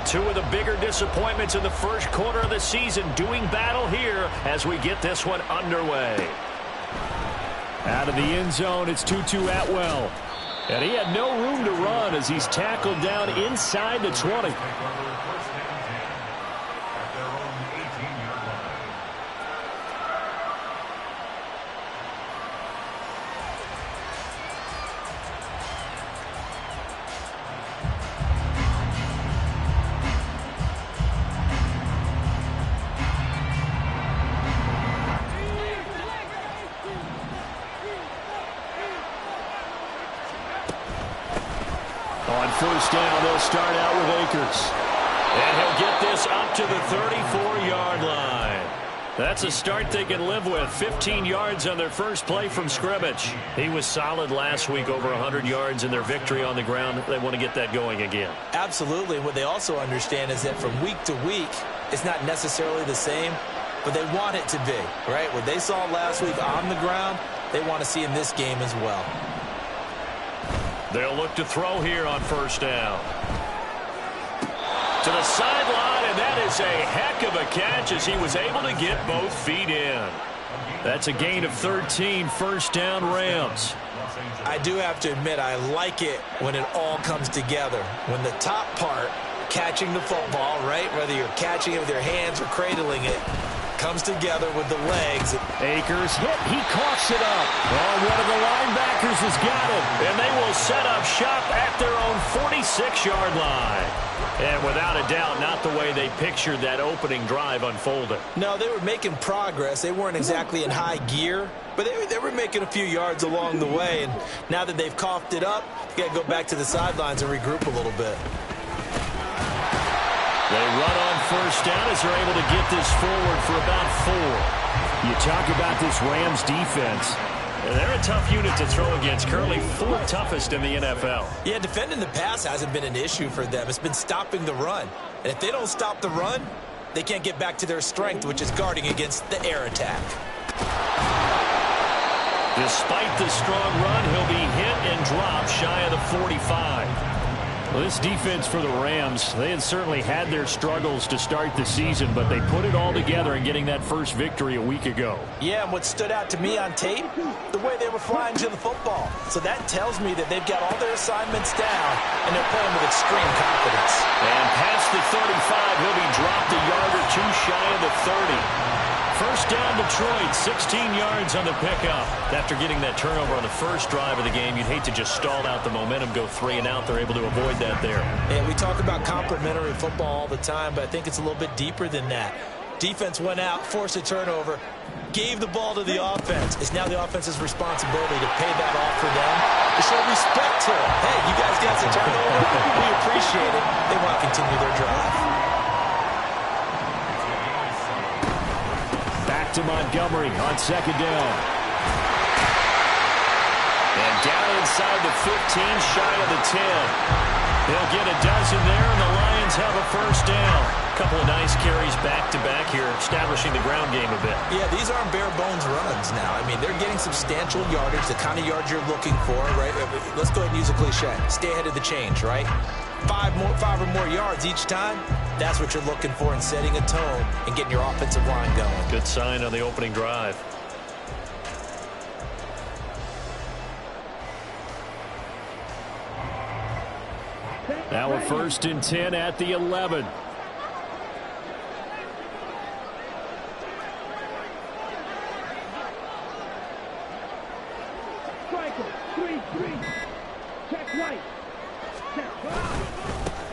Two of the bigger disappointments in the first quarter of the season doing battle here as we get this one underway. Out of the end zone, it's Tutu Atwell. And he had no room to run as he's tackled down inside the 20. On first down, they'll start out with Akers. And he'll get this up to the 34-yard line. That's a start they can live with. 15 yards on their first play from scrimmage. He was solid last week, over 100 yards in their victory on the ground. They want to get that going again. Absolutely. What they also understand is that from week to week, it's not necessarily the same, but they want it to be, right? What they saw last week on the ground, they want to see in this game as well. They'll look to throw here on first down. To the sideline, and that is a heck of a catch as he was able to get both feet in. That's a gain of 13, first down Rams. I do have to admit, I like it when it all comes together. When the top part, catching the football, right, whether you're catching it with your hands or cradling it, comes together with the legs. Akers hit. He coughs it up. Oh, one of the linebackers has got it. And they will set up shop at their own 46-yard line. And without a doubt, not the way they pictured that opening drive unfolding. No, they were making progress. They weren't exactly in high gear, but they were making a few yards along the way. And now that they've coughed it up, you got to go back to the sidelines and regroup a little bit. They run on first down as they're able to get this forward for about 4. You talk about this Rams defense. They're a tough unit to throw against, currently 4th toughest in the NFL. Yeah, defending the pass hasn't been an issue for them. It's been stopping the run. And if they don't stop the run, they can't get back to their strength, which is guarding against the air attack. Despite the strong run, he'll be hit and dropped shy of the 45. Well, this defense for the Rams, they had certainly had their struggles to start the season, but they put it all together in getting that first victory a week ago. Yeah, and what stood out to me on tape, the way they were flying to the football. So that tells me that they've got all their assignments down, and they're playing with extreme confidence. And past the 35, he'll be dropped a yard or two shy of the 30. First down, Detroit, 16 yards on the pickup. After getting that turnover on the first drive of the game, you'd hate to just stall out the momentum, go 3 and out. They're able to avoid that there. And we talk about complementary football all the time, but I think it's a little bit deeper than that. Defense went out, forced a turnover, gave the ball to the offense. It's now the offense's responsibility to pay that off for them, to show respect to them. Hey, you guys got some turnover. We appreciate it. They want to continue their drive. To Montgomery on second down. And down inside the 15, shy of the 10. They'll get a dozen there, and the Lions have a first down. A couple of nice carries back-to-back here, establishing the ground game a bit. Yeah, these aren't bare-bones runs now. I mean, they're getting substantial yardage, the kind of yards you're looking for, right? Let's go ahead and use a cliche. Stay ahead of the change, right? 5 or more yards each time. That's what you're looking for in setting a tone and getting your offensive line going. Good sign on the opening drive. Now a first and 10 at the 11.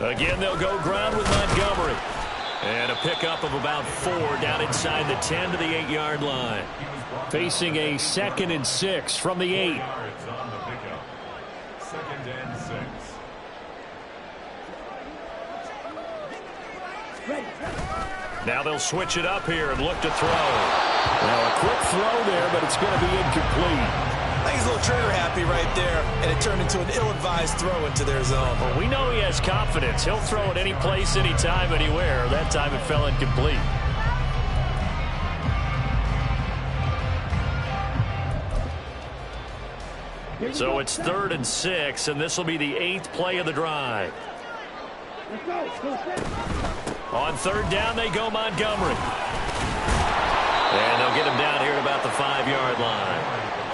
Again, they'll go ground with Montgomery. And a pickup of about 4 down inside the 10 to the 8-yard line. Facing a 2nd and 6 from the 8. Now they'll switch it up here and look to throw. Well, a quick throw there, but it's going to be incomplete. I think he's a little trigger happy right there, and it turned into an ill-advised throw into their zone. Well, we know he has confidence. He'll throw it any place, anytime, anywhere. That time it fell incomplete. So it's 3rd and 6, and this will be the 8th play of the drive. On third down, they go Montgomery. And they'll get him down here at about the 5-yard line.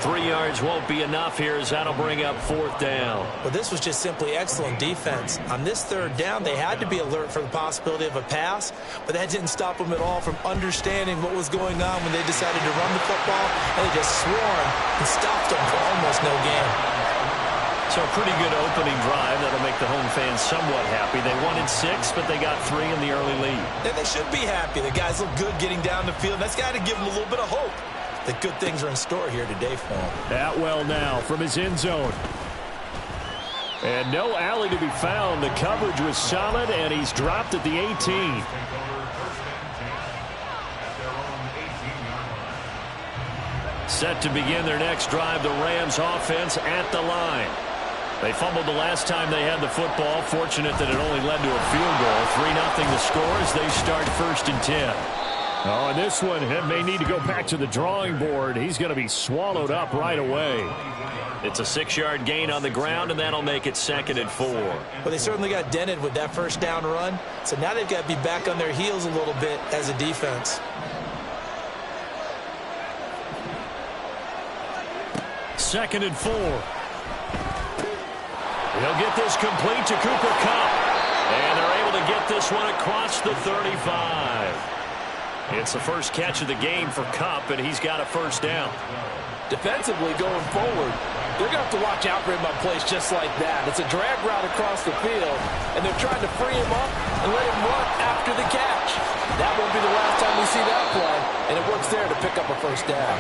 3 yards won't be enough here as that'll bring up fourth down. Well, this was just simply excellent defense. On this third down, they had to be alert for the possibility of a pass, but that didn't stop them at all from understanding what was going on when they decided to run the football, and they just swarmed and stopped them for almost no gain. So a pretty good opening drive. That'll make the home fans somewhat happy. They wanted 6, but they got 3 in the early lead. And they should be happy. The guys look good getting down the field. That's got to give them a little bit of hope that good things are in store here today for him. Atwell now from his end zone. And no alley to be found. The coverage was solid, and he's dropped at the 18. Set to begin their next drive, the Rams offense at the line. They fumbled the last time they had the football. Fortunate that it only led to a field goal. 3-0 the score as they start 1st and 10. Oh, and this one may need to go back to the drawing board. He's going to be swallowed up right away. It's a 6-yard gain on the ground, and that'll make it 2nd and 4. Well, they certainly got dented with that first down run. So now they've got to be back on their heels a little bit as a defense. 2nd and 4. He'll get this complete to Cooper Kupp. And they're able to get this one across the 35. It's the first catch of the game for Kupp, and he's got a first down. Defensively going forward, they're going to have to watch out for him on plays just like that. It's a drag route across the field, and they're trying to free him up and let him run after the catch. That won't be the last time we see that play, and it works there to pick up a first down.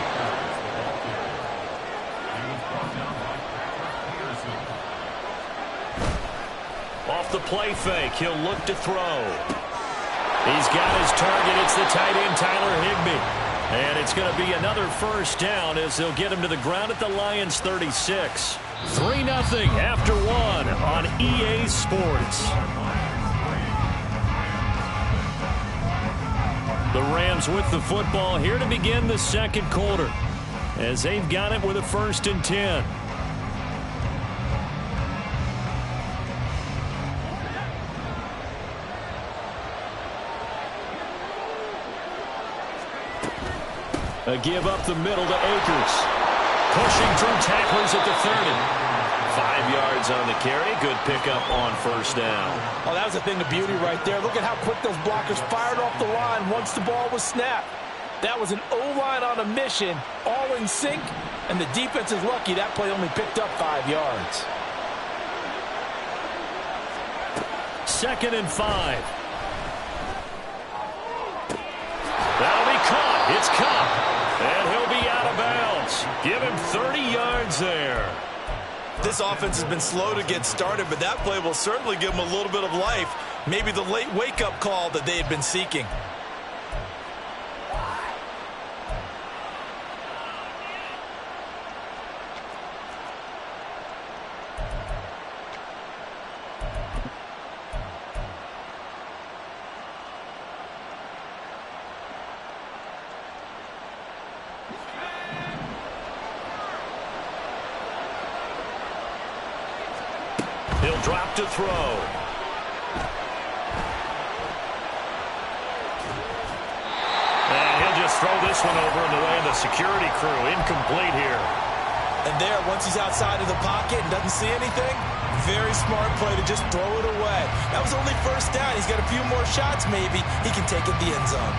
Off the play fake, he'll look to throw. He's got his target. It's the tight end, Tyler Higbee. And it's going to be another first down as they'll get him to the ground at the Lions' 36. 3-0 after 1 on EA Sports. The Rams with the football here to begin the second quarter as they've got it with a 1st and 10. A give up the middle to Akers. Pushing through tacklers at the 30. 5 yards on the carry. Good pickup on first down. Oh, that was a thing of beauty right there. Look at how quick those blockers fired off the line once the ball was snapped. That was an O-line on a mission, all in sync, and the defense is lucky that play only picked up 5 yards. 2nd and 5. That'll be caught. It's Kupp. And he'll be out of bounds. Give him 30 yards there. This offense has been slow to get started, but that play will certainly give them a little bit of life. Maybe the late wake-up call that they had been seeking. He'll drop to throw. And he'll just throw this one over in the way of the security crew. Incomplete here. And there, once he's outside of the pocket and doesn't see anything, very smart play to just throw it away. That was only first down. He's got a few more shots maybe. He can take it the end zone.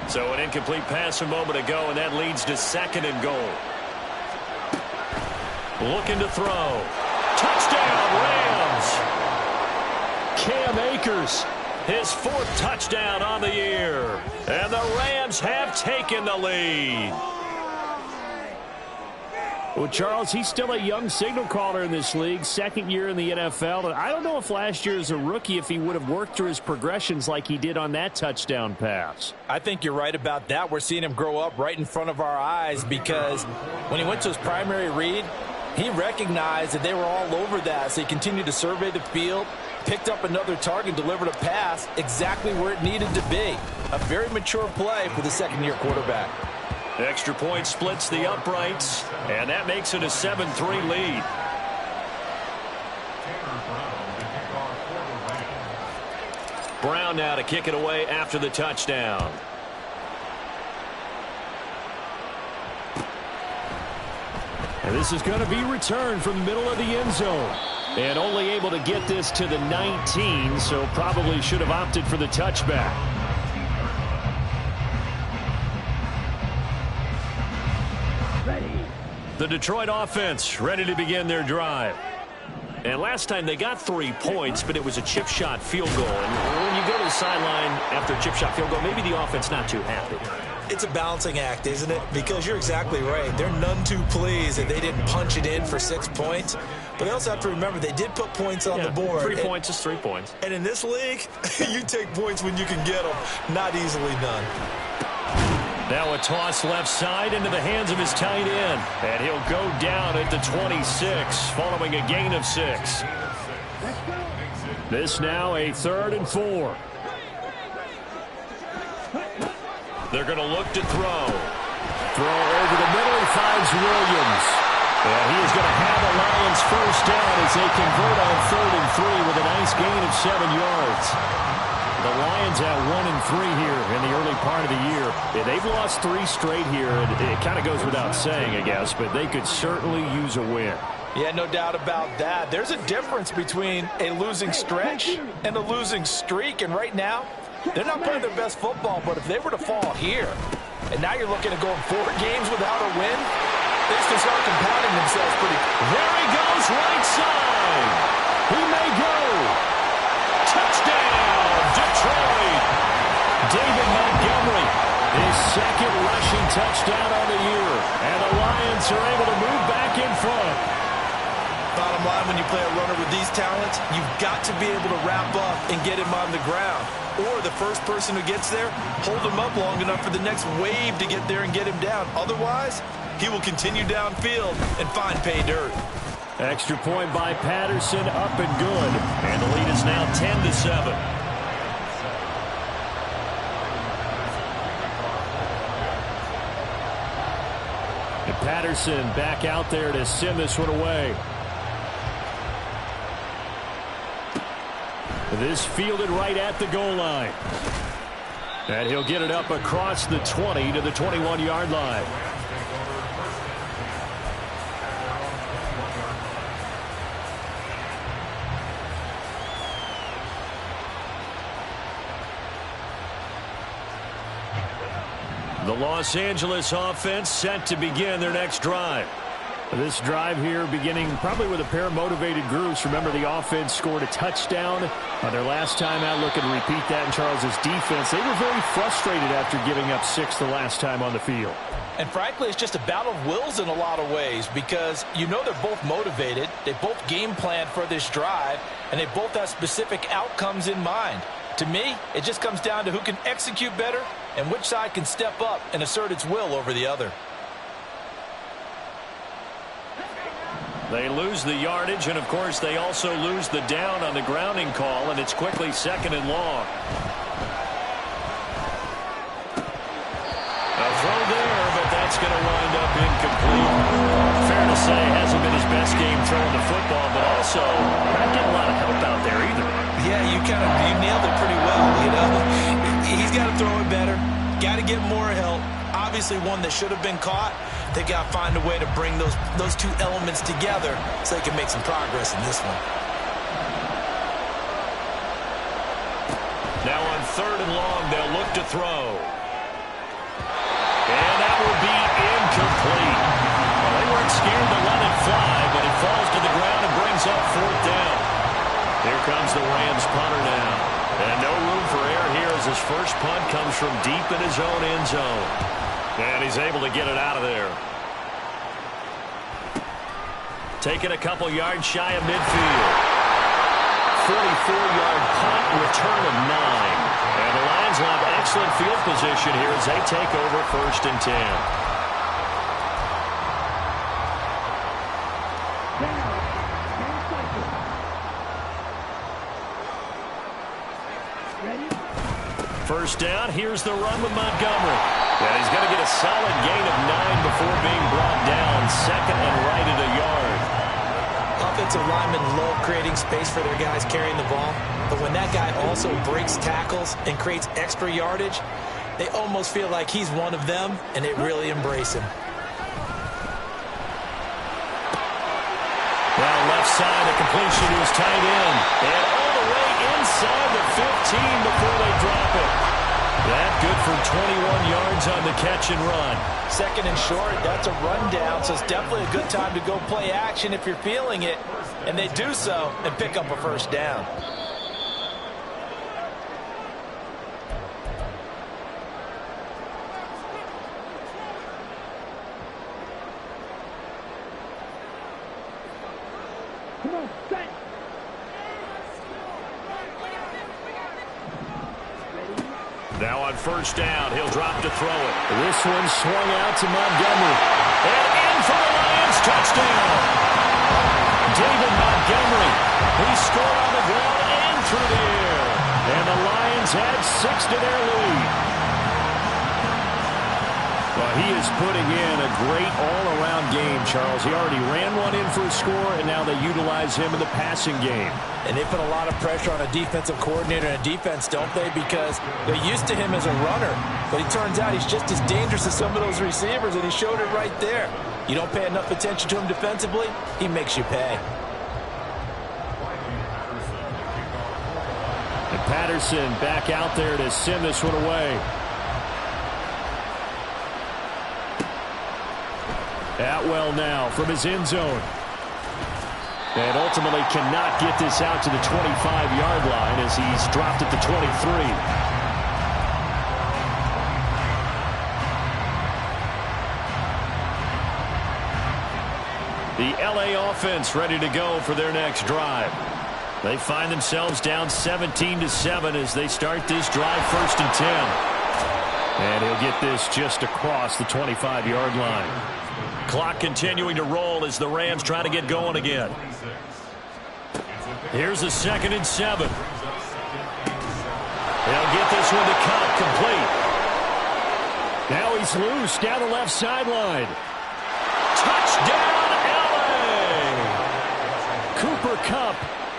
So an incomplete pass a moment ago, and that leads to 2nd and goal. Looking to throw. Touchdown, Rams! Cam Akers, his 4th touchdown on the year. And the Rams have taken the lead. Well, Charles, he's still a young signal caller in this league, 2nd year in the NFL. And I don't know if last year as a rookie, if he would have worked through his progressions like he did on that touchdown pass. I think you're right about that. We're seeing him grow up right in front of our eyes because when he went to his primary read, he recognized that they were all over that, so he continued to survey the field, picked up another target, delivered a pass exactly where it needed to be. A very mature play for the 2nd-year quarterback. Extra point splits the uprights, and that makes it a 7-3 lead. Brown now to kick it away after the touchdown. And this is going to be returned from the middle of the end zone. And only able to get this to the 19, so probably should have opted for the touchback. The Detroit offense ready to begin their drive. And last time they got 3 points, but it was a chip shot field goal. And when you go to the sideline after a chip shot field goal, maybe the offense not too happy. It's a balancing act, isn't it? Because you're exactly right. They're none too pleased that they didn't punch it in for 6 points. But they also have to remember they did put points on the board. 3 points is 3 points. And in this league, you take points when you can get them. Not easily done. Now a toss left side into the hands of his tight end. And he'll go down at the 26 following a gain of 6. This now a 3rd and 4. They're going to look to throw. Throw over the middle. He finds Williams. And he is going to have the Lions first down as they convert on 3rd and 3 with a nice gain of 7 yards. The Lions at 1-3 here in the early part of the year. Yeah, they've lost 3 straight here. It kind of goes without saying, I guess, but they could certainly use a win. Yeah, no doubt about that. There's a difference between a losing stretch and a losing streak, and right now, they're not playing their best football, but if they were to fall here, and now you're looking at going 4 games without a win, things can start compounding themselves pretty. There he goes, right side. He may go. Touchdown, Detroit. David Montgomery, his 2nd rushing touchdown on the year. And the Lions are able to move back in front. Bottom line, when you play a runner with these talents, you've got to be able to wrap up and get him on the ground. Or the first person who gets there, hold him up long enough for the next wave to get there and get him down. Otherwise, he will continue downfield and find pay dirt. Extra point by Patterson, up and good. And the lead is now 10-7. And Patterson back out there to send this one away. This fielded right at the goal line. And he'll get it up across the 20 to the 21-yard line. The Los Angeles offense set to begin their next drive. This drive here beginning probably with a pair of motivated groups. Remember, the offense scored a touchdown on their last time out. Looking to repeat that in Charles's defense. They were very frustrated after giving up 6 the last time on the field. And frankly, it's just a battle of wills in a lot of ways because you know they're both motivated. They both game planned for this drive, and they both have specific outcomes in mind. To me, it just comes down to who can execute better and which side can step up and assert its will over the other. They lose the yardage, and of course they also lose the down on the grounding call, and it's quickly 2nd and long. A throw there, but that's going to wind up incomplete. Fair to say, hasn't been his best game throwing the football, but also not getting a lot of help out there either. Yeah, you nailed it pretty well, you know. He's got to throw it better, got to get more help. Obviously one that should have been caught. They got to find a way to bring those 2 elements together so they can make some progress in this one. Now on 3rd and long, they'll look to throw. And that will be incomplete. Well, they weren't scared to let it fly, but it falls to the ground and brings up 4th down. Here comes the Rams punter now. And no room for error here as his first punt comes from deep in his own end zone. And he's able to get it out of there. Taking a couple yards shy of midfield. 44-yard punt, return of 9. And the Lions will have excellent field position here as they take over 1st and 10. First down, here's the run with Montgomery. And he's going to get a solid gain of 9 before being brought down. 2nd and right at a yard. Offensive linemen love creating space for their guys carrying the ball, but when that guy also breaks tackles and creates extra yardage, they almost feel like he's one of them, and they really embrace him. Well, left side, a completion to his tight end. And all the way inside the 15 before they drop it. That good for 21 yards on the catch and run. Second and short, that's a rundown, so it's definitely a good time to go play action if you're feeling it. And they do so and pick up a first down. Now on first down, he'll drop to throw it. This one swung out to Montgomery. And in for the Lions, touchdown. David Montgomery. He scored on the ground and through the air. And the Lions add 6 to their lead. Well, he is putting in a great all-around game, Charles. He already ran one in for a score, and now they utilize him in the passing game. And they put a lot of pressure on a defensive coordinator and a defense, don't they? Because they're used to him as a runner. But it turns out he's just as dangerous as some of those receivers, and he showed it right there. You don't pay enough attention to him defensively, he makes you pay. And Patterson back out there to send this one away. Atwell now from his end zone. And ultimately cannot get this out to the 25-yard line as he's dropped at the 23. The LA offense ready to go for their next drive. They find themselves down 17-7 as they start this drive 1st and 10. And he'll get this just across the 25-yard line. Clock continuing to roll as the Rams try to get going again. Here's a 2nd and 7. They'll get this one to Cup, complete. Now he's loose down the left sideline. Touchdown, LA! Cooper Kupp,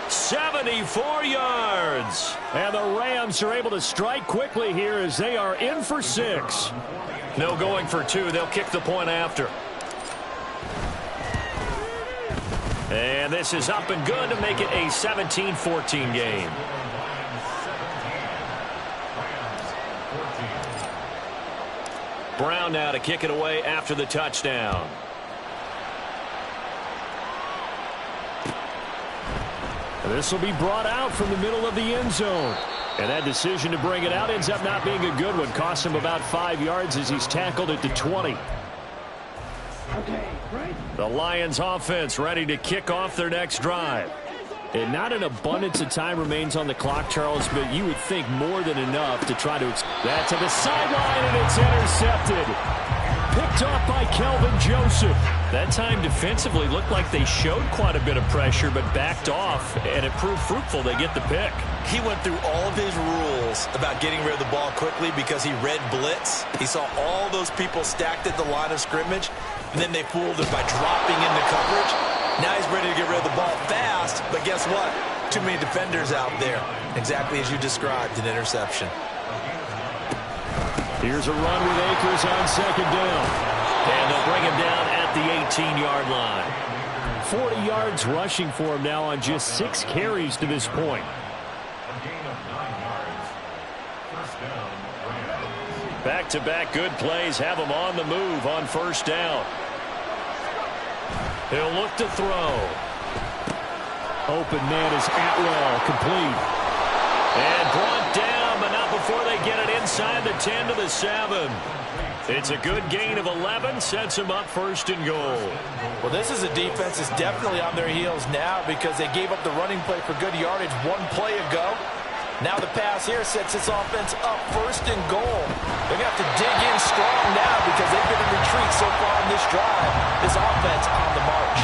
74 yards. And the Rams are able to strike quickly here as they are in for 6. No going for 2. They'll kick the point after. And this is up and good to make it a 17-14 game. Brown now to kick it away after the touchdown. This will be brought out from the middle of the end zone. And that decision to bring it out ends up not being a good one. Cost him about 5 yards as he's tackled at the 20. The Lions offense ready to kick off their next drive. And not an abundance of time remains on the clock, Charles, but you would think more than enough to try to... That to the sideline, and it's intercepted. Picked off by Kelvin Joseph. That time defensively looked like they showed quite a bit of pressure, but backed off, and it proved fruitful. They get the pick. He went through all of his rules about getting rid of the ball quickly because he read blitz. He saw all those people stacked at the line of scrimmage, and then they fooled him by dropping into coverage. Now he's ready to get rid of the ball fast, but guess what? Too many defenders out there. Exactly as you described, an interception. Here's a run with Akers on 2nd down. And they'll bring him down at the 18-yard line. 40 yards rushing for him now on just 6 carries to this point. Back-to-back good plays have him on the move on 1st down. He'll look to throw. Open man is Atwell, complete. And brought down, but not before they get it inside the 10 to the 7. It's a good gain of 11, sets them up 1st and goal. Well, this is a defense that's definitely on their heels now because they gave up the running play for good yardage one play ago. Now the pass here sets this offense up 1st and goal. They're going to have to dig in strong now because they've been in retreat so far in this drive. This offense on the march.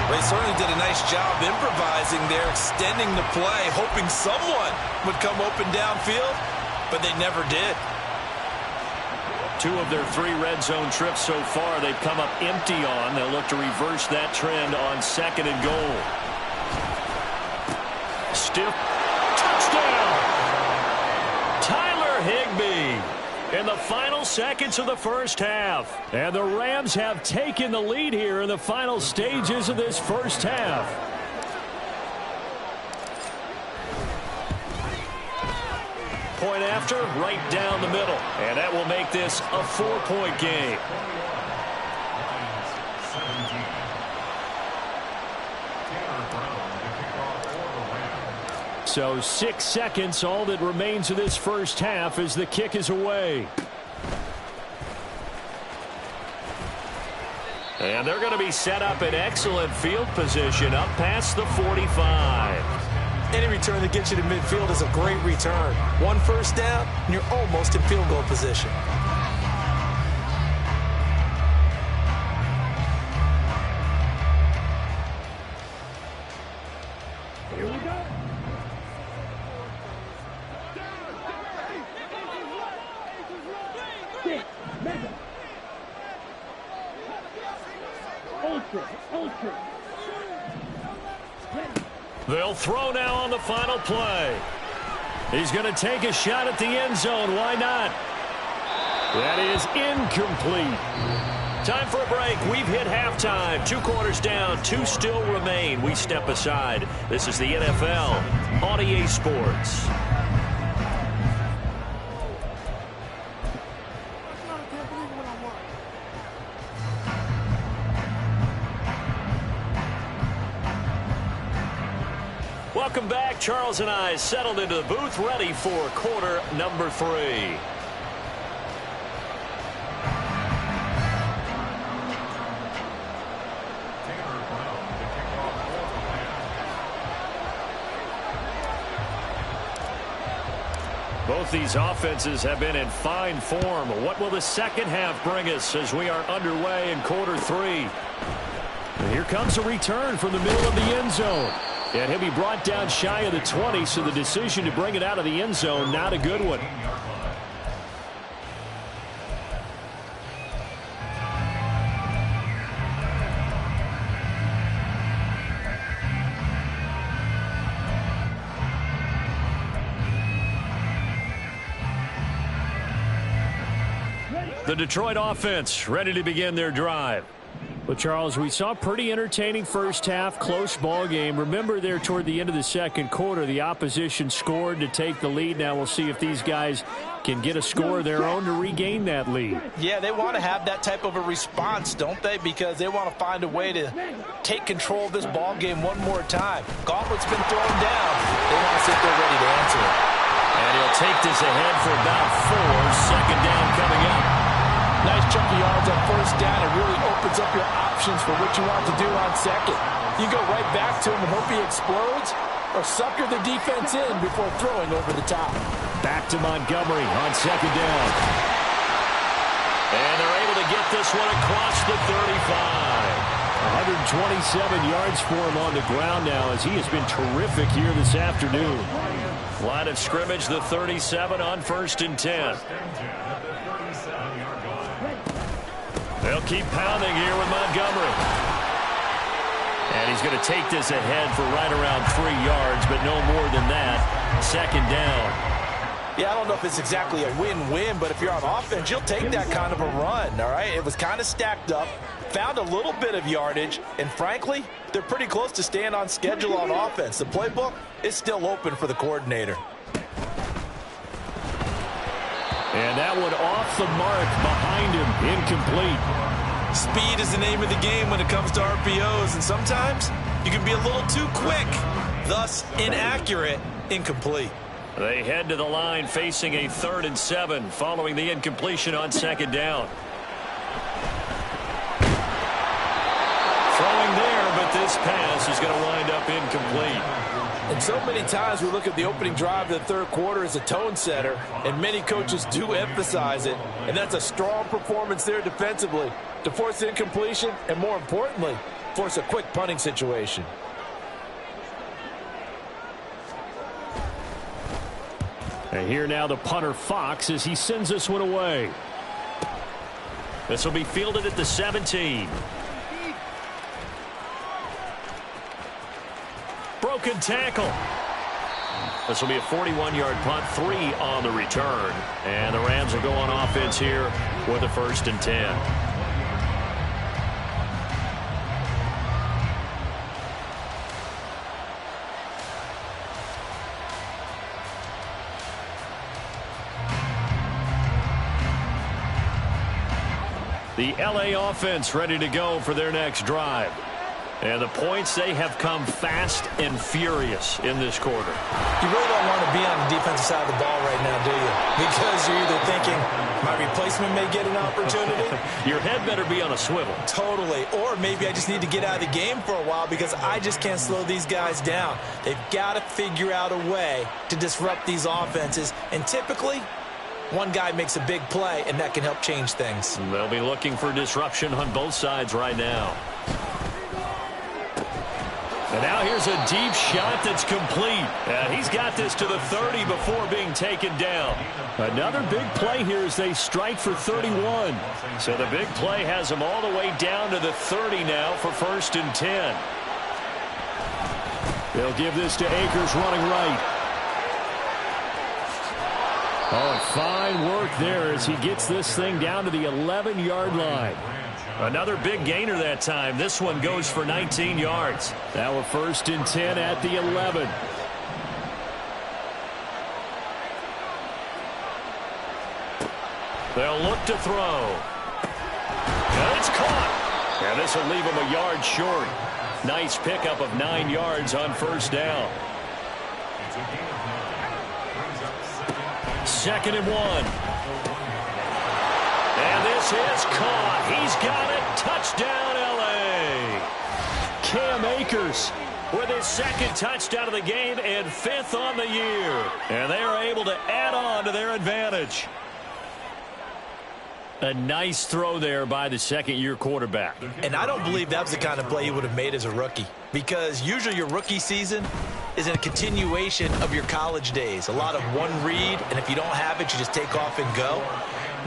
They certainly did a nice job improvising there, extending the play, hoping someone would come open downfield, but they never did. 2 of their 3 red zone trips so far they've come up empty on. They'll look to reverse that trend on 2nd and goal. Stiff touchdown. Tyler Higbee in the final seconds of the first half. And the Rams have taken the lead here in the final stages of this first half. Point after, right down the middle. And that will make this a 4-point game. So 6 seconds, all that remains of this first half as the kick is away. And they're going to be set up in excellent field position up past the 45. Any return that gets you to midfield is a great return. 1 first down, and you're almost in field goal position. Here we go. Ultra. They'll throw now on the final play. He's going to take a shot at the end zone. Why not? That is incomplete. Time for a break. We've hit halftime. 2 quarters down. 2 still remain. We step aside. This is the NFL on EA Sports. Welcome back. Charles and I settled into the booth, ready for quarter number 3. Both these offenses have been in fine form. What will the second half bring us as we are underway in quarter 3? And here comes a return from the middle of the end zone. And he'll be brought down shy of the 20, so the decision to bring it out of the end zone, not a good one. The Detroit offense ready to begin their drive. Well, Charles, we saw a pretty entertaining first half, close ball game. Remember there toward the end of the second quarter, the opposition scored to take the lead. Now we'll see if these guys can get a score of their own to regain that lead. Yeah, they want to have that type of a response, don't they? Because they want to find a way to take control of this ball game one more time. Gauntlet's been thrown down. They want to see if they're ready to answer it. And he'll take this ahead for about 4. Second down coming up. Nice chunk of yards on first down. It really opens up your options for what you want to do on second. You go right back to him and hope he explodes, or sucker the defense in before throwing over the top. Back to Montgomery on second down. And they're able to get this one across the 35. 127 yards for him on the ground now as he has been terrific here this afternoon. Line of scrimmage, the 37 on 1st and 10. They'll keep pounding here with Montgomery. And he's going to take this ahead for right around 3 yards, but no more than that. Second down. Yeah, I don't know if it's exactly a win-win, but if you're on offense, you'll take that kind of a run, all right? It was kind of stacked up, found a little bit of yardage, and frankly, they're pretty close to staying on schedule on offense. The playbook is still open for the coordinator. And that one off the mark behind him, incomplete. Speed is the name of the game when it comes to RPOs, and sometimes you can be a little too quick, thus inaccurate, incomplete. They head to the line facing a 3rd and 7 following the incompletion on second down. Throwing there, but this pass is going to wind up incomplete. And so many times we look at the opening drive of the third quarter as a tone setter, and many coaches do emphasize it, and that's a strong performance there defensively to force incompletion and, more importantly, force a quick punting situation. And here now the punter Fox as he sends this one away. This will be fielded at the 17. Broken tackle. This will be a 41-yard punt, 3 on the return. And the Rams will go on offense here with a 1st and 10. The LA offense ready to go for their next drive. And the points, they have come fast and furious in this quarter. You really don't want to be on the defensive side of the ball right now, do you? Because you're either thinking, my replacement may get an opportunity. Your head better be on a swivel. Totally. Or maybe I just need to get out of the game for a while because I just can't slow these guys down. They've got to figure out a way to disrupt these offenses. And typically, one guy makes a big play, and that can help change things. They'll be looking for disruption on both sides right now. And now here's a deep shot that's complete. And he's got this to the 30 before being taken down. Another big play here as they strike for 31. So the big play has them all the way down to the 30 now for 1st and 10. They'll give this to Akers running right. Oh, and fine work there as he gets this thing down to the 11-yard line. Another big gainer that time. This one goes for 19 yards. Now a 1st and 10 at the 11. They'll look to throw. And it's caught. And this will leave him a yard short. Nice pickup of 9 yards on 1st down. 2nd and 1. And this is caught. He's got it. Touchdown, L.A. Cam Akers with his 2nd touchdown of the game and 5th on the year. And they are able to add on to their advantage. A nice throw there by the 2nd-year quarterback. And I don't believe that was the kind of play he would have made as a rookie. Because usually your rookie season is a continuation of your college days. A lot of one read, and if you don't have it, you just take off and go.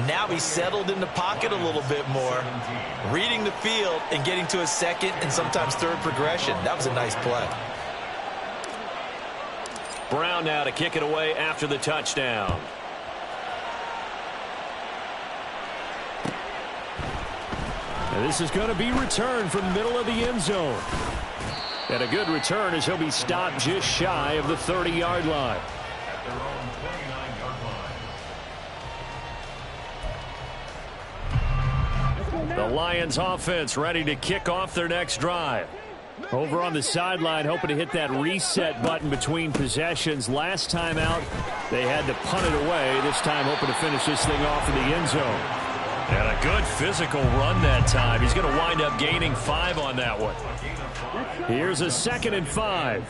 Now he's settled in the pocket a little bit more, reading the field and getting to his 2nd and sometimes 3rd progression. That was a nice play. Brown now to kick it away after the touchdown. And this is going to be returned from the middle of the end zone. And a good return as he'll be stopped just shy of the 30-yard line. The Lions offense ready to kick off their next drive. Over on the sideline, hoping to hit that reset button between possessions. Last time out, they had to punt it away. This time, hoping to finish this thing off in the end zone. And a good physical run that time. He's going to wind up gaining 5 on that one. Here's a 2nd and 5.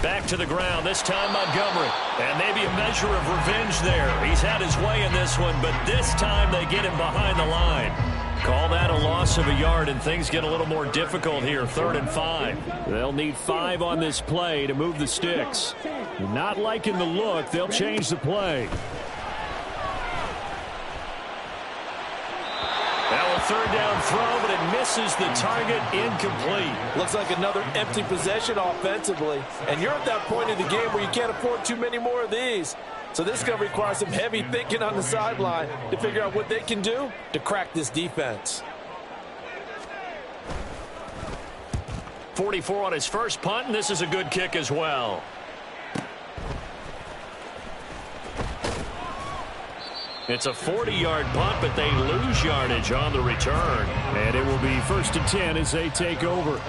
Back to the ground, this time Montgomery. And maybe a measure of revenge there. He's had his way in this one, but this time they get him behind the line. Call that a loss of a yard, and things get a little more difficult here. 3rd and 5. They'll need 5 on this play to move the sticks. Not liking the look, they'll change the play. Now a 3rd down throw, but it misses the target, incomplete. Looks like another empty possession offensively. And you're at that point in the game where you can't afford too many more of these. So this is going to require some heavy thinking on the sideline to figure out what they can do to crack this defense. 44 on his first punt, and this is a good kick as well. It's a 40-yard punt, but they lose yardage on the return. And it will be 1st and 10 as they take over.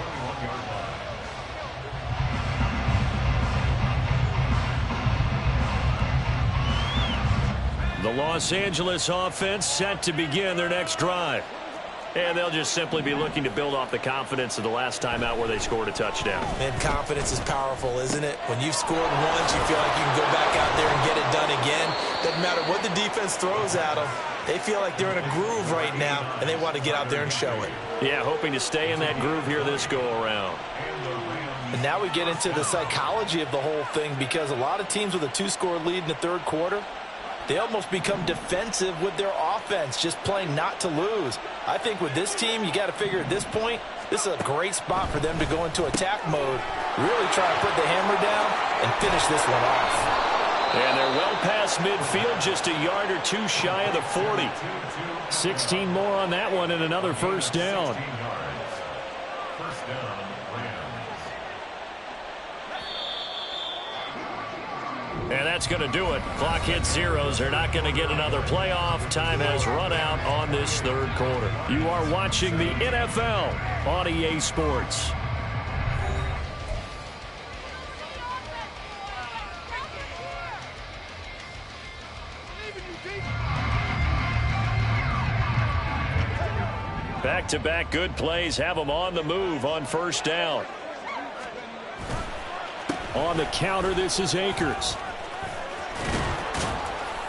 The Los Angeles offense set to begin their next drive. And they'll just simply be looking to build off the confidence of the last time out where they scored a touchdown. Man, confidence is powerful, isn't it? When you've scored once, you feel like you can go back out there and get it done again. Doesn't matter what the defense throws at them. They feel like they're in a groove right now, and they want to get out there and show it. Yeah, hoping to stay in that groove here this go-around. And now we get into the psychology of the whole thing, because a lot of teams with a 2-score lead in the 3rd quarter, they almost become defensive with their offense, just playing not to lose. I think with this team, you got to figure at this point, this is a great spot for them to go into attack mode, really try to put the hammer down and finish this one off. And they're well past midfield, just a yard or two shy of the 40. 16 more on that one and another first down. And that's going to do it. Clock hits zeros. They're not going to get another playoff. Time has run out on this third quarter. You are watching the NFL on EA Sports. Back-to-back good plays have them on the move on first down. On the counter, this is Akers.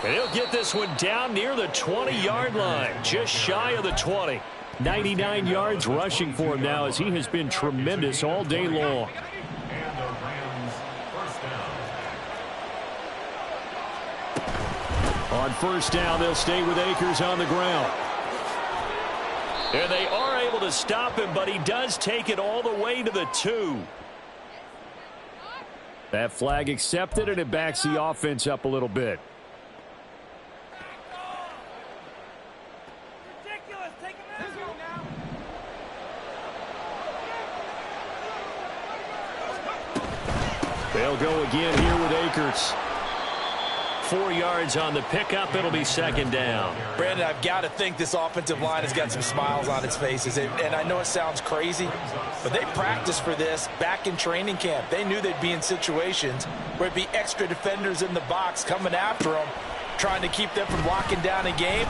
And he'll get this one down near the 20-yard line, just shy of the 20. 99 yards rushing for him now as he has been tremendous all day long. On first down, they'll stay with Akers on the ground. And they are able to stop him, but he does take it all the way to the 2. That flag accepted, and it backs the offense up a little bit. They'll go again here with Akers. 4 yards on the pickup. It'll be second down. Brandon, I've got to think this offensive line has got some smiles on its faces. And I know it sounds crazy, but they practiced for this back in training camp. They knew they'd be in situations where it'd be extra defenders in the box coming after them, trying to keep them from locking down a game.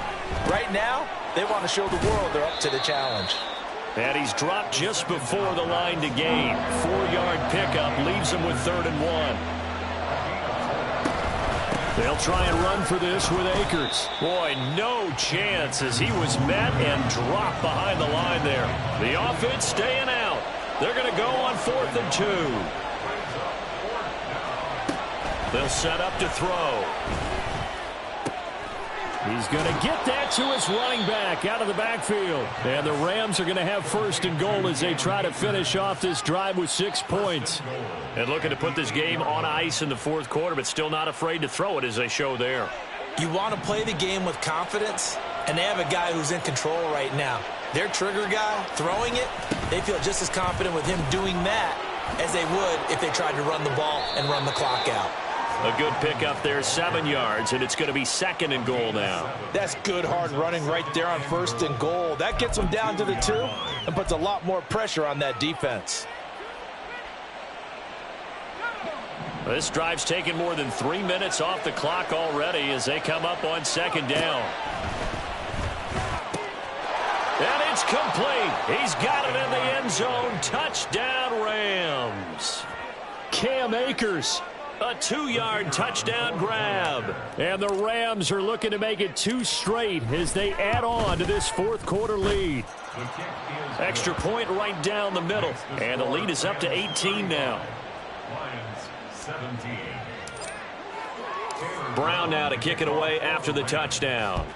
Right now, they want to show the world they're up to the challenge. And he's dropped just before the line to gain. 4-yard pickup leaves him with 3rd and 1. They'll try and run for this with Akers. Boy, no chance as he was met and dropped behind the line there. The offense staying out. They're going to go on 4th and 2. They'll set up to throw. He's going to get that to his running back out of the backfield. And the Rams are going to have 1st and goal as they try to finish off this drive with 6 points. And looking to put this game on ice in the 4th quarter, but still not afraid to throw it as they show there. You want to play the game with confidence, and they have a guy who's in control right now. Their trigger guy, throwing it, they feel just as confident with him doing that as they would if they tried to run the ball and run the clock out. A good pickup there, 7 yards, and it's going to be 2nd and goal now. That's good hard running right there on 1st and goal. That gets them down to the 2 and puts a lot more pressure on that defense. This drive's taken more than 3 minutes off the clock already as they come up on 2nd down. And it's complete. He's got it in the end zone. Touchdown, Rams. Cam Akers. A 2-yard touchdown grab. And the Rams are looking to make it 2 straight as they add on to this 4th quarter lead. Extra point right down the middle. And the lead is up to 18 now. Brown now to kick it away after the touchdown.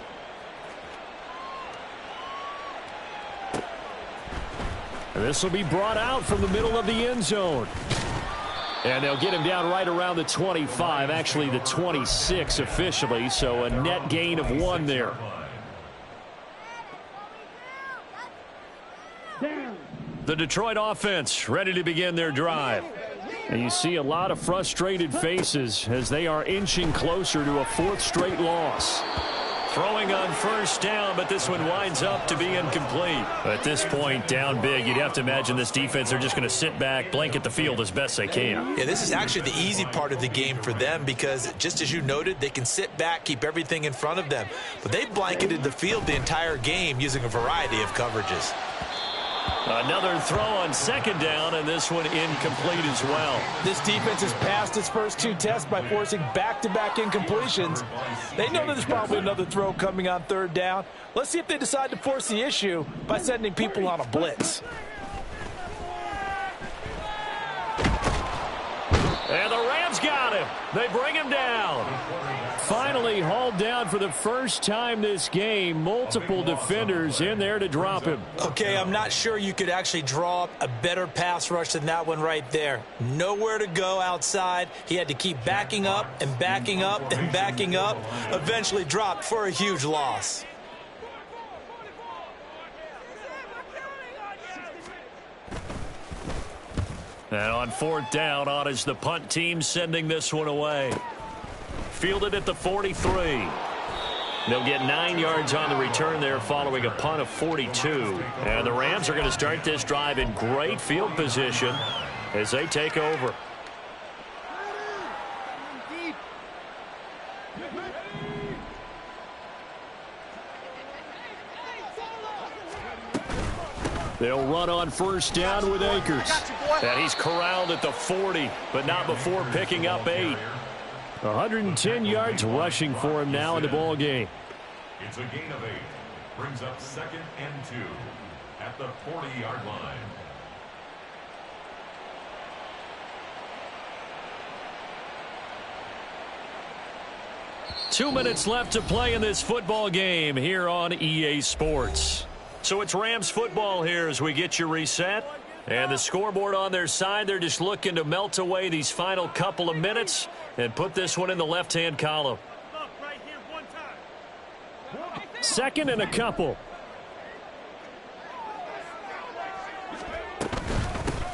This will be brought out from the middle of the end zone. And they'll get him down right around the 25, actually the 26 officially, so a net gain of 1 there. The Detroit offense ready to begin their drive. And you see a lot of frustrated faces as they are inching closer to a 4th straight loss. Throwing on first down, but this one winds up to be incomplete. At this point, down big, you'd have to imagine this defense are just going to sit back, blanket the field as best they can. Yeah, this is actually the easy part of the game for them because, just as you noted, they can sit back, keep everything in front of them. But they blanketed the field the entire game using a variety of coverages. Another throw on 2nd down, and this one incomplete as well. This defense has passed its first 2 tests by forcing back-to-back incompletions. They know that there's probably another throw coming on 3rd down. Let's see if they decide to force the issue by sending people on a blitz. And the Rams got him. They bring him down. finally hauled down for the first time this game. Multiple defenders in there to drop him. Okay, I'm not sure you could actually draw up a better pass rush than that one right there. Nowhere to go outside. He had to keep backing up and backing up and backing up. Eventually dropped for a huge loss. And on 4th down, on is the punt team sending this one away. Fielded at the 43. They'll get 9 yards on the return there following a punt of 42. And the Rams are going to start this drive in great field position as they take over. They'll run on 1st down with Akers. And he's corralled at the 40, but not before picking up 8. 110 yards rushing for him now in the ball game. It's a gain of 8. Brings up 2nd and 2 at the 40-yard line. Two minutes left to play in this football game here on EA Sports. So it's Rams football here as we get you reset. And the scoreboard on their side, they're just looking to melt away these final couple of minutes and put this one in the left-hand column. 2nd and a couple.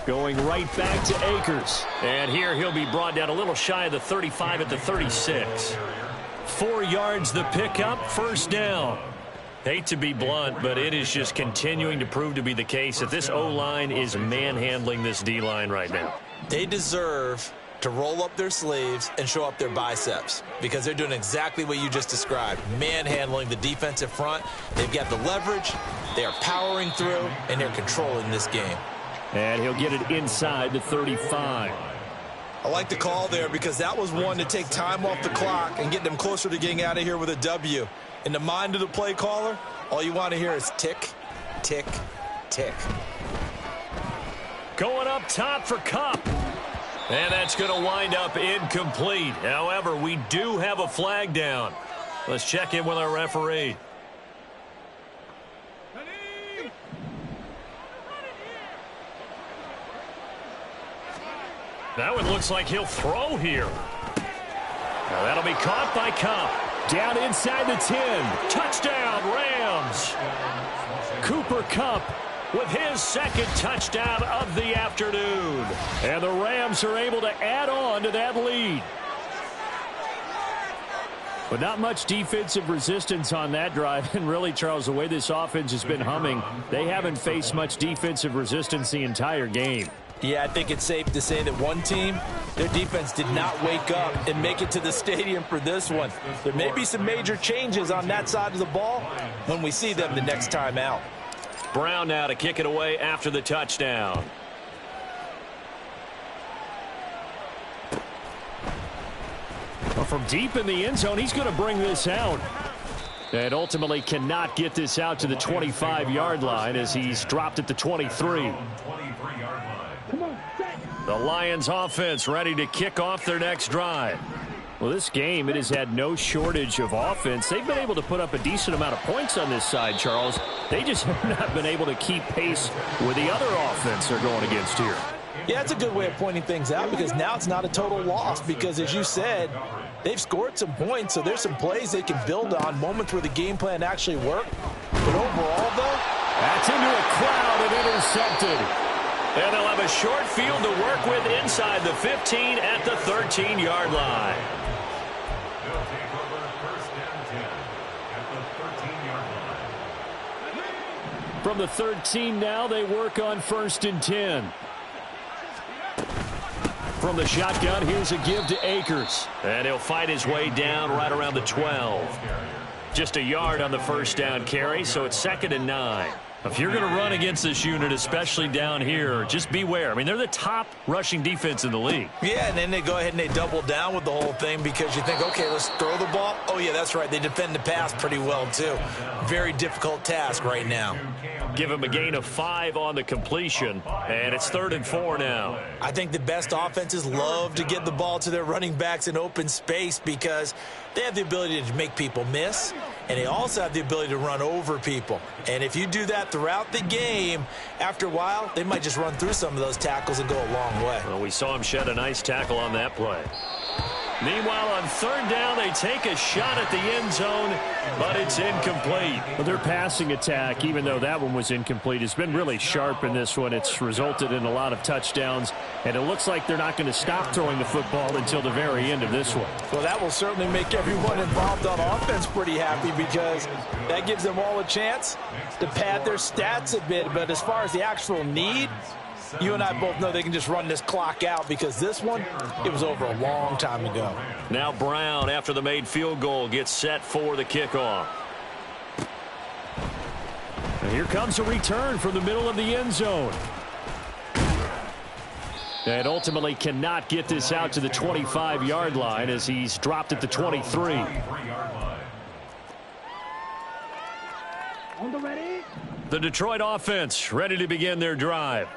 Going right back to Akers. And here he'll be brought down a little shy of the 35 at the 36. 4 yards the pickup, 1st down. Hate to be blunt, but it is just continuing to prove to be the case that this O-line is manhandling this D-line right now. They deserve to roll up their sleeves and show up their biceps because they're doing exactly what you just described, manhandling the defensive front. They've got the leverage, they are powering through, and they're controlling this game. And he'll get it inside the 35. I like the call there because that was one to take time off the clock and get them closer to getting out of here with a W. In the mind of the play caller, all you want to hear is tick, tick, tick. Going up top for Kupp. And that's going to wind up incomplete. However, we do have a flag down. Let's check in with our referee. That one looks like he'll throw here. Now that'll be caught by Kupp. Down inside the 10. Touchdown, Rams. Cooper Kupp with his 2nd touchdown of the afternoon. And the Rams are able to add on to that lead. But not much defensive resistance on that drive. And really, Charles, the way this offense has been humming, they haven't faced much defensive resistance the entire game. Yeah, I think it's safe to say that one team, their defense did not wake up and make it to the stadium for this one. There may be some major changes on that side of the ball when we see them the next time out. Brown now to kick it away after the touchdown. Well, from deep in the end zone, he's going to bring this out. And ultimately cannot get this out to the 25-yard line as he's dropped at the 23. The Lions offense ready to kick off their next drive. Well, this game, it has had no shortage of offense. They've been able to put up a decent amount of points on this side, Charles. They just have not been able to keep pace with the other offense they're going against here. Yeah, it's a good way of pointing things out because now it's not a total loss because, as you said, they've scored some points, so there's some plays they can build on, moments where the game plan actually worked. But overall, though, that's into a crowd and intercepted. And they'll have a short field to work with inside the 15 at the 13-yard line. They'll take over 1st and 10 at the 13-yard line. From the 13 now, they work on 1st and 10. From the shotgun, here's a give to Akers. And he'll fight his way down right around the 12. Just a yard on the 1st down carry, so it's 2nd and 9. If you're going to run against this unit, especially down here, just beware. I mean, they're the top rushing defense in the league. Yeah, and then they go ahead and they double down with the whole thing because you think, okay, let's throw the ball. Oh, yeah, that's right. They defend the pass pretty well, too. Very difficult task right now. Give him a gain of 5 on the completion, and it's 3rd and 4 now. I think the best offenses love to get the ball to their running backs in open space because they have the ability to make people miss, and they also have the ability to run over people. And if you do that throughout the game, after a while, they might just run through some of those tackles and go a long way. Well, we saw him shed a nice tackle on that play. Meanwhile, on 3rd down, they take a shot at the end zone, but it's incomplete. Well, their passing attack, even though that one was incomplete, has been really sharp in this one. It's resulted in a lot of touchdowns, and it looks like they're not going to stop throwing the football until the very end of this one. Well, that will certainly make everyone involved on offense pretty happy because that gives them all a chance to pad their stats a bit. But as far as the actual need, you and I both know they can just run this clock out because this one, it was over a long time ago. Now Brown, after the made field goal, gets set for the kickoff. And here comes a return from the middle of the end zone. And ultimately cannot get this out to the 25-yard line as he's dropped at the 23. On the ready. The Detroit offense ready to begin their drive.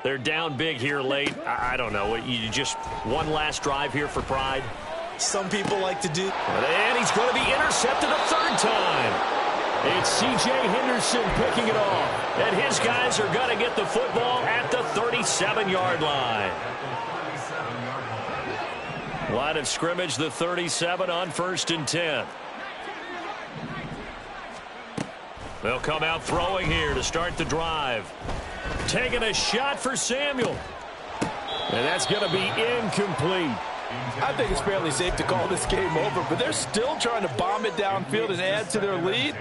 They're down big here late. I don't know. You just one last drive here for pride? Some people like to do. And he's going to be intercepted a 3rd time. It's C.J. Henderson picking it off. And his guys are going to get the football at the 37-yard line. Line of scrimmage, the 37 on 1st and 10. They'll come out throwing here to start the drive. Taking a shot for Samuel. And that's going to be incomplete. I think it's fairly safe to call this game over, but they're still trying to bomb it downfield and add to their lead.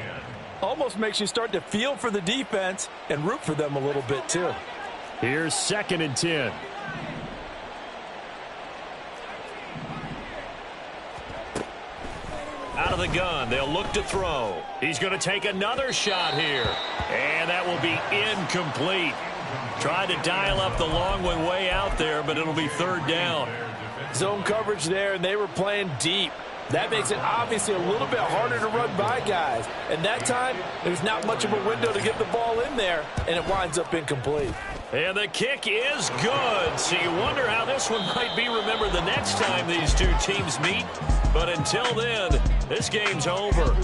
Almost makes you start to feel for the defense and root for them a little bit too. Here's 2nd and 10. Out of the gun, they'll look to throw. He's going to take another shot here. And that will be incomplete. Tried to dial up the long one way out there, but it'll be 3rd down. Zone coverage there, and they were playing deep. That makes it obviously a little bit harder to run by guys. And that time, there's not much of a window to get the ball in there, and it winds up incomplete. And the kick is good. So you wonder how this one might be remembered the next time these two teams meet. But until then, this game's over.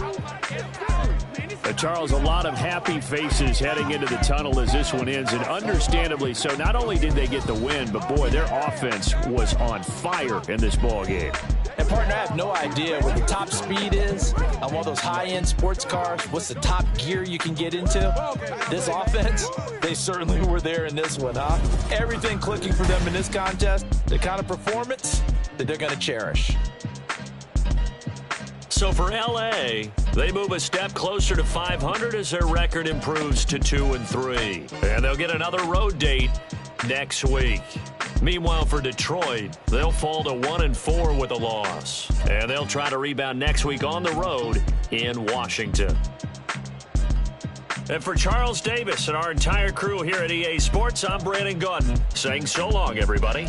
Charles, a lot of happy faces heading into the tunnel as this one ends, and understandably so. Not only did they get the win, but boy, their offense was on fire in this ball game. And partner, I have no idea what the top speed is on one of those high-end sports cars. What's the top gear you can get into? This offense, they certainly were there in this one, huh? Everything clicking for them in this contest, the kind of performance that they're going to cherish. So for L.A., they move a step closer to 500 as their record improves to 2-3. And they'll get another road date next week. Meanwhile, for Detroit, they'll fall to 1-4 with a loss. And they'll try to rebound next week on the road in Washington. And for Charles Davis and our entire crew here at EA Sports, I'm Brandon Gaudin saying so long, everybody.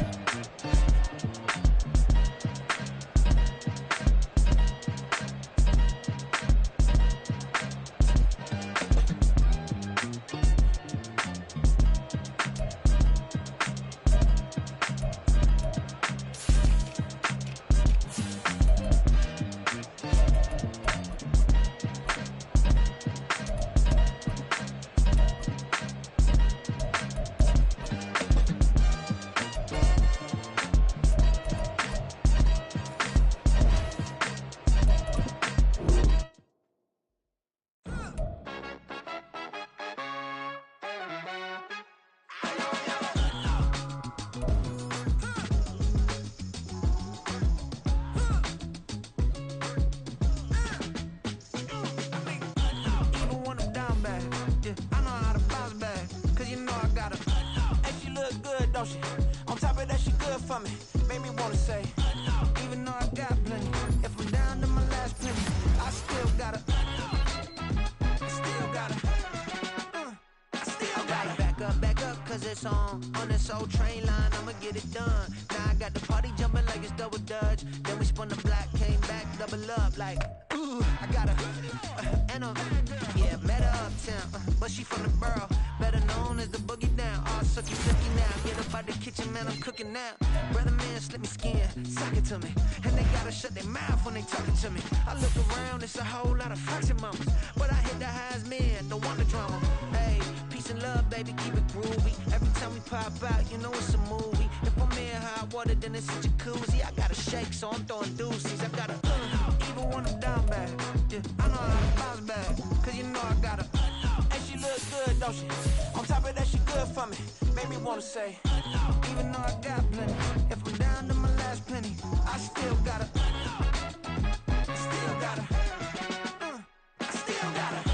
On top of that, she good for me. Made me wanna say, even though I got plenty, if I'm down to my last penny, I still gotta back up, cause it's it's on this old train line, I'ma get it done. Now I got the party jumping like it's double dutch. Then we spun the block, came back, double up like, ooh, I got and yeah, met her uptown, but she from the borough, better known as the boogie down. All sucky now, get up out the kitchen, man, I'm cooking now. Brother man, slip me skin, suck it to me, and they gotta shut their mouth when they talking to me. I look around, it's a whole lot of fraction mamas, but I hit the highs, man, don't want the drama. Hey, peace and love, baby, keep it groovy. Every time we pop out, you know it's a movie. If I'm in hot water, then it's a jacuzzi. I gotta shake, so I'm throwing deuces. I gotta even when I'm down bad. Yeah, I know how to bounce back, cause you know I gotta. And she look good, don't she? On top of that, she good for me. Made me wanna say, even though I got plenty, if I'm down to my last penny, I still gotta. Still gotta. I still gotta.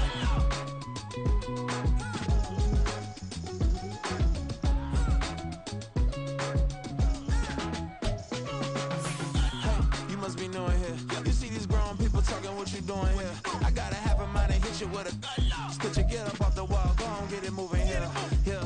Must be knowing here. You see these grown people talking, what you doing here? I gotta have a mind and hit you with a stitch you get up off the wall, go on, get it moving here. Yeah,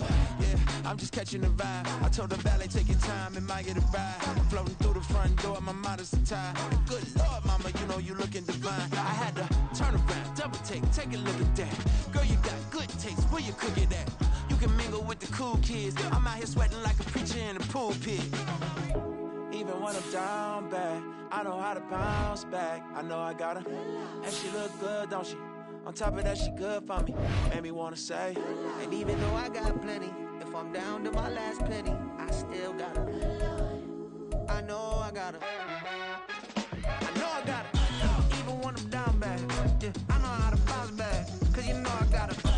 I'm just catching the vibe. I told the valet, take your time, it might get a ride. Floating through the front door, my modest attire. Good Lord, mama, you know you looking divine. I had to turn around, double take a look at that. Girl, you got good taste, where you cook it at? You can mingle with the cool kids. I'm out here sweating like a preacher in the pulpit. Even when I'm down bad, I know how to bounce back. I know I got her, and she look good, don't she? On top of that, she good for me. Made me wanna say, and even though I got plenty, if I'm down to my last penny, I still got her. I know I got her. I know I got her. Even when I'm down bad, yeah, I know how to bounce back, cause you know I got her.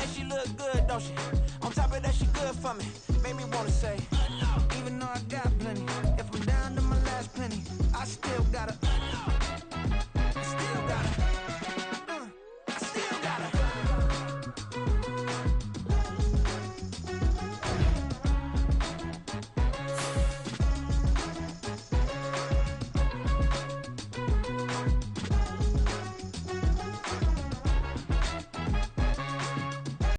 And she look good, don't she? On top of that, she good for me. Made me wanna say,